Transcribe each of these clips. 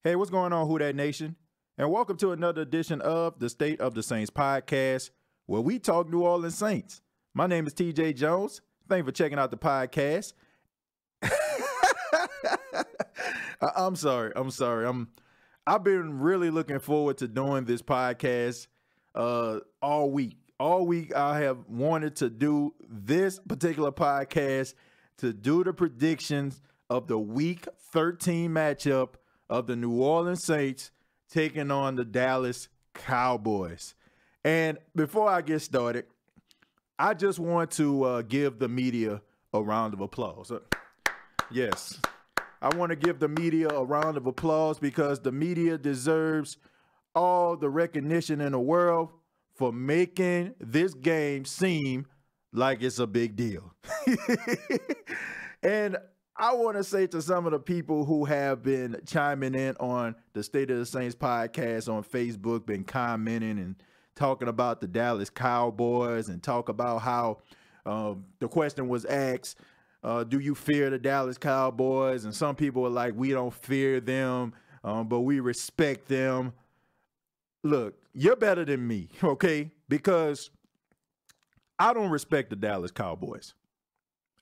Hey, what's going on, Who Dat Nation? And welcome to another edition of the State of the Saints podcast, where we talk New Orleans Saints. My name is TJ Jones. Thank you for checking out the podcast. I'm sorry. I've been really looking forward to doing this podcast all week. All week I have wanted to do this particular podcast to do the predictions of the Week 13 matchup of the New Orleans Saints taking on the Dallas Cowboys. And before I get started, I just want to give the media a round of applause. Yes, I want to give the media a round of applause because the media deserves all the recognition in the world for making this game seem like it's a big deal. And I want to say to some of the people who have been chiming in on the State of the Saints podcast on Facebook, been commenting and talking about the Dallas Cowboys and talk about how the question was asked, do you fear the Dallas Cowboys? And some people are like, we don't fear them, but we respect them. Look, you're better than me, okay? Because I don't respect the Dallas Cowboys.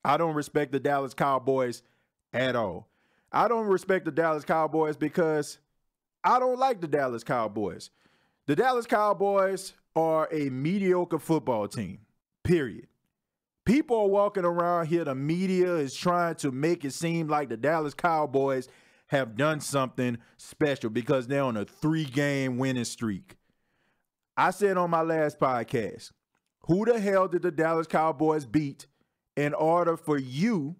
I don't respect the Dallas Cowboys at all. I don't respect the Dallas Cowboys because I don't like the Dallas Cowboys. The Dallas Cowboys are a mediocre football team, period. People are walking around here, the media is trying to make it seem like the Dallas Cowboys have done something special because they're on a 3-game winning streak. I said on my last podcast, who the hell did the Dallas Cowboys beat in order for you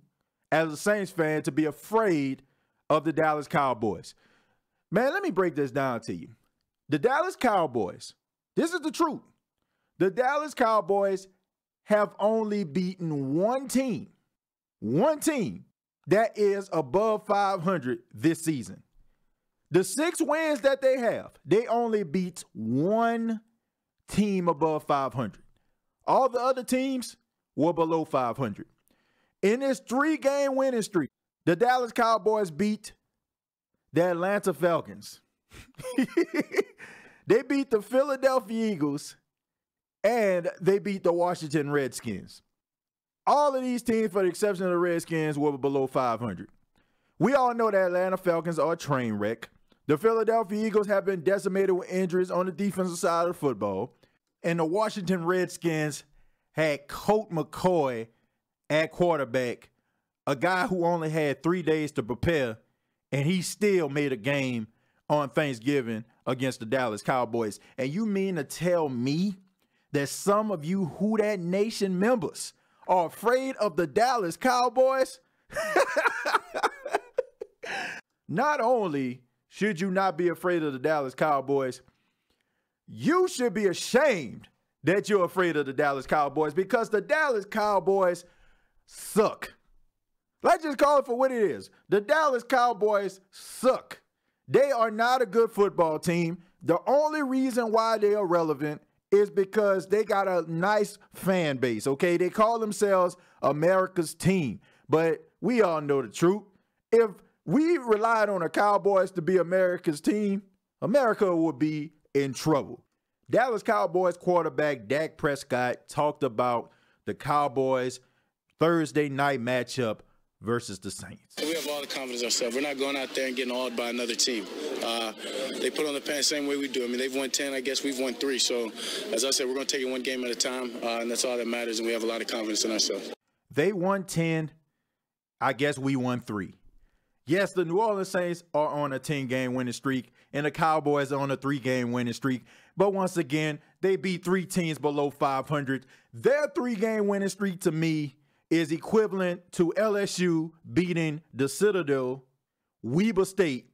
as a Saints fan to be afraid of the Dallas Cowboys? Man, let me break this down to you. The Dallas Cowboys, this is the truth. The Dallas Cowboys have only beaten one team that is above 500 this season. The 6 wins that they have, they only beat one team above 500. All the other teams were below 500. In this 3-game winning streak, the Dallas Cowboys beat the Atlanta Falcons. They beat the Philadelphia Eagles, and they beat the Washington Redskins. All of these teams, for the exception of the Redskins, were below 500. We all know the Atlanta Falcons are a train wreck. The Philadelphia Eagles have been decimated with injuries on the defensive side of football. And the Washington Redskins had Colt McCoy at quarterback, a guy who only had 3 days to prepare, and he still made a game on Thanksgiving against the Dallas Cowboys. And you mean to tell me that some of you Who Dat Nation members are afraid of the Dallas Cowboys? Not only should you not be afraid of the Dallas Cowboys, you should be ashamed that you're afraid of the Dallas Cowboys because the Dallas Cowboys suck. Let's just call it for what it is. The Dallas Cowboys suck. They are not a good football team. The only reason why they are relevant is because they got a nice fan base, okay? They call themselves America's team. But we all know the truth. If we relied on the Cowboys to be America's team, America would be in trouble. Dallas Cowboys quarterback Dak Prescott talked about the Cowboys Thursday night matchup versus the Saints. We have all the confidence in ourselves. We're not going out there and getting awed by another team. They put on the pants the same way we do. I mean, they've won 10. I guess we've won 3. So, as I said, we're going to take it one game at a time, and that's all that matters, and we have a lot of confidence in ourselves. They won 10. I guess we won 3. Yes, the New Orleans Saints are on a 10-game winning streak, and the Cowboys are on a 3-game winning streak. But once again, they beat 3 teams below 500. Their 3-game winning streak, to me, is equivalent to LSU beating the Citadel, Weber State,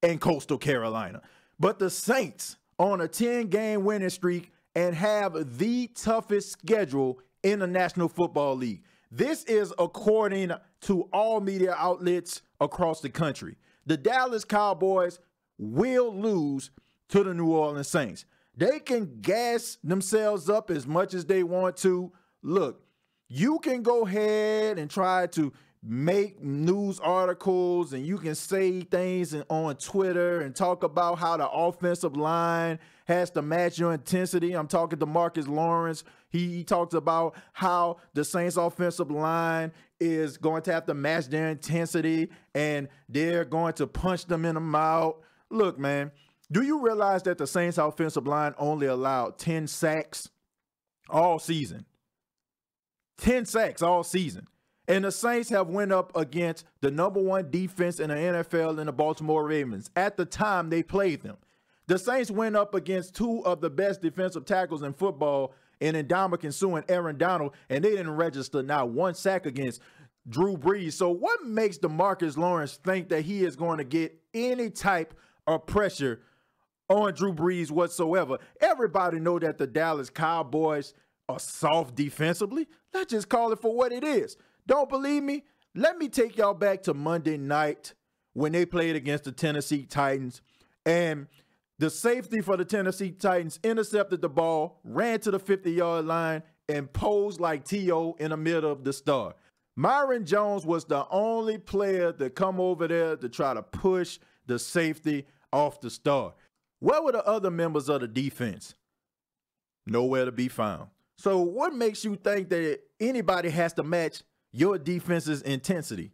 and Coastal Carolina. But the Saints on a 10-game winning streak and have the toughest schedule in the National Football League. This is according to all media outlets across the country. The Dallas Cowboys will lose to the New Orleans Saints. They can gas themselves up as much as they want to. Look, you can go ahead and try to make news articles and you can say things on Twitter and talk about how the offensive line has to match your intensity. I'm talking to Marcus Lawrence. He talks about how the Saints offensive line is going to have to match their intensity and they're going to punch them in the mouth. Look, man, do you realize that the Saints offensive line only allowed 10 sacks all season? 10 sacks all season. And the Saints have went up against the #1 defense in the NFL in the Baltimore Ravens at the time they played them. The Saints went up against two of the best defensive tackles in football in Ndamukong Suh and Aaron Donald, and they didn't register not one sack against Drew Brees. So what makes DeMarcus Lawrence think that he is going to get any type of pressure on Drew Brees whatsoever? Everybody know that the Dallas Cowboys are soft defensively. Let's just call it for what it is. Don't believe me? Let me take y'all back to Monday night when they played against the Tennessee Titans. And the safety for the Tennessee Titans intercepted the ball, ran to the 50-yard line, and posed like T.O. in the middle of the star. Myron Jones was the only player to come over there to try to push the safety off the star. Where were the other members of the defense? Nowhere to be found. So what makes you think that anybody has to match your defense's intensity?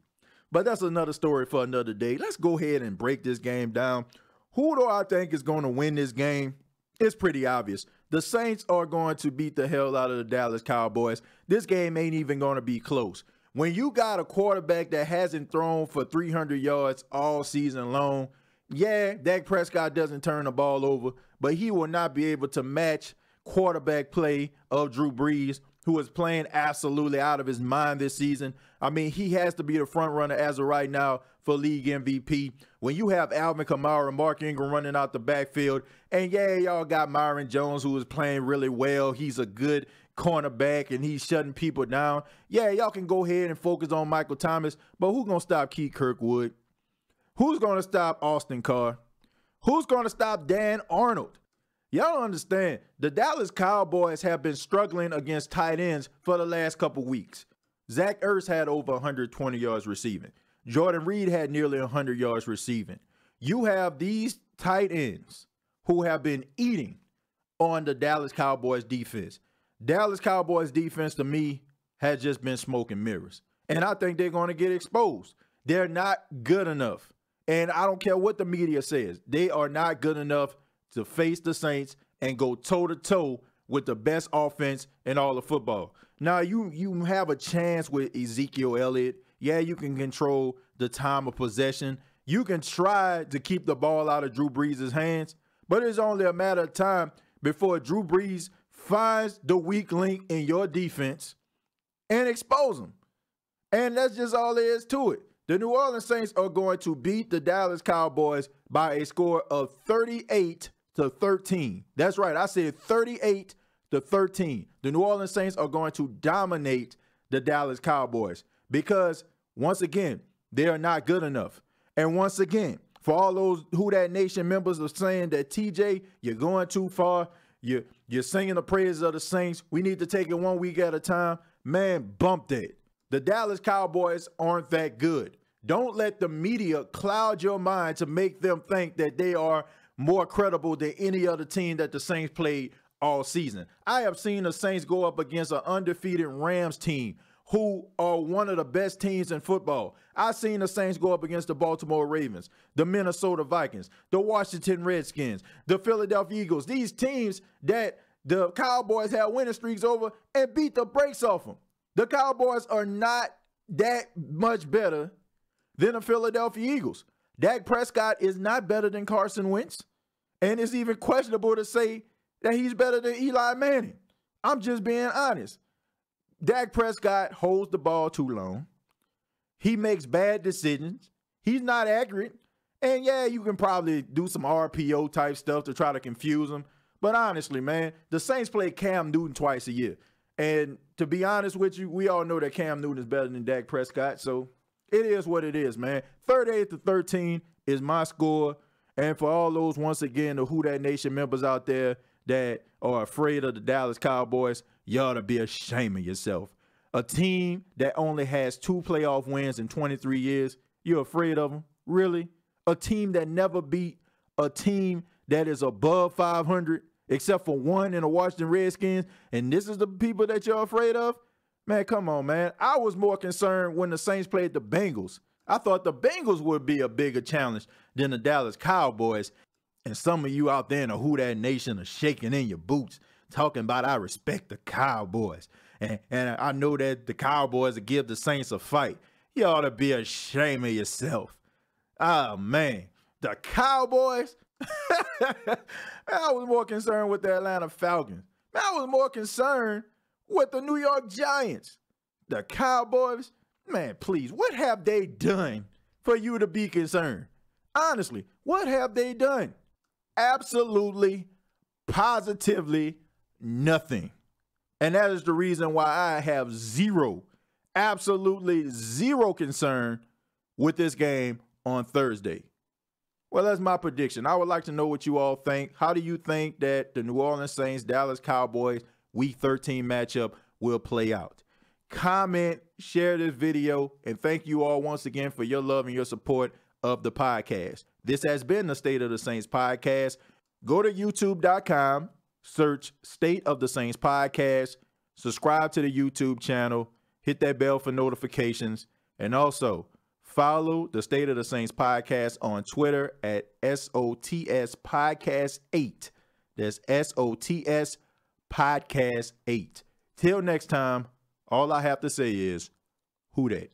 But that's another story for another day. Let's go ahead and break this game down. Who do I think is going to win this game? It's pretty obvious. The Saints are going to beat the hell out of the Dallas Cowboys. This game ain't even going to be close. When you got a quarterback that hasn't thrown for 300 yards all season long, yeah, Dak Prescott doesn't turn the ball over, but he will not be able to match quarterback play of Drew Brees, who is playing absolutely out of his mind this season. I mean, he has to be the front runner as of right now for league MVP. When you have Alvin Kamara and Mark Ingram running out the backfield, and yeah, y'all got Myron Jones, who is playing really well. He's a good cornerback, and he's shutting people down. Yeah, y'all can go ahead and focus on Michael Thomas, but who's going to stop Keith Kirkwood? Who's going to stop Austin Carr? Who's going to stop Dan Arnold? Y'all don't understand. The Dallas Cowboys have been struggling against tight ends for the last couple weeks. Zach Ertz had over 120 yards receiving. Jordan Reed had nearly 100 yards receiving. You have these tight ends who have been eating on the Dallas Cowboys defense. Dallas Cowboys defense, to me, has just been smoke and mirrors. And I think they're going to get exposed. They're not good enough. And I don't care what the media says. They are not good enough to face the Saints and go toe-to-toe with the best offense in all of football. Now, you have a chance with Ezekiel Elliott. Yeah, you can control the time of possession. You can try to keep the ball out of Drew Brees' hands, but it's only a matter of time before Drew Brees finds the weak link in your defense and expose them. And that's just all there is to it. The New Orleans Saints are going to beat the Dallas Cowboys by a score of 38-13. That's right. I said 38-13. The New Orleans Saints are going to dominate the Dallas Cowboys because, once again, they are not good enough. And once again, for all those Who Dat Nation members are saying that, TJ, you're going too far. You're singing the praises of the Saints. We need to take it 1 week at a time. Man, bump that. The Dallas Cowboys aren't that good. Don't let the media cloud your mind to make them think that they are more credible than any other team that the Saints played all season. I have seen the Saints go up against an undefeated Rams team who are one of the best teams in football. I've seen the Saints go up against the Baltimore Ravens, the Minnesota Vikings, the Washington Redskins, the Philadelphia Eagles. These teams that the Cowboys had winning streaks over and beat the brakes off them. The Cowboys are not that much better than the Philadelphia Eagles. Dak Prescott is not better than Carson Wentz. And it's even questionable to say that he's better than Eli Manning. I'm just being honest. Dak Prescott holds the ball too long. He makes bad decisions. He's not accurate. And yeah, you can probably do some RPO type stuff to try to confuse him. But honestly, man, the Saints play Cam Newton twice a year. And to be honest with you, we all know that Cam Newton is better than Dak Prescott. So it is what it is, man. 38-13 is my score. And for all those, once again, the Who Dat Nation members out there that are afraid of the Dallas Cowboys, you ought to be ashamed of yourself. A team that only has 2 playoff wins in 23 years, you're afraid of them? Really? A team that never beat a team that is above 500, except for one in the Washington Redskins, and this is the people that you're afraid of? Man, come on, man. I was more concerned when the Saints played the Bengals. I thought the Bengals would be a bigger challenge than the Dallas Cowboys. And some of you out there in the Who Dat Nation are shaking in your boots, talking about I respect the Cowboys. And I know that the Cowboys will give the Saints a fight. You ought to be ashamed of yourself. Oh, man. The Cowboys? I was more concerned with the Atlanta Falcons. Man, I was more concerned with the New York Giants. The Cowboys? Man, please, what have they done for you to be concerned? Honestly, what have they done? Absolutely, positively nothing. And that is the reason why I have absolutely zero concern with this game on Thursday. Well, that's my prediction. I would like to know what you all think. How do you think that the New Orleans Saints, Dallas Cowboys Week 13 matchup will play out? Comment, share this video, and thank you all once again for your love and your support of the podcast. This has been the State of the Saints podcast. Go to youtube.com, search State of the Saints podcast, subscribe to the YouTube channel, hit that bell for notifications, and also follow the State of the Saints podcast on Twitter at SOTS Podcast 8. That's SOTS Podcast 8. Till next time, all I have to say is, who dat?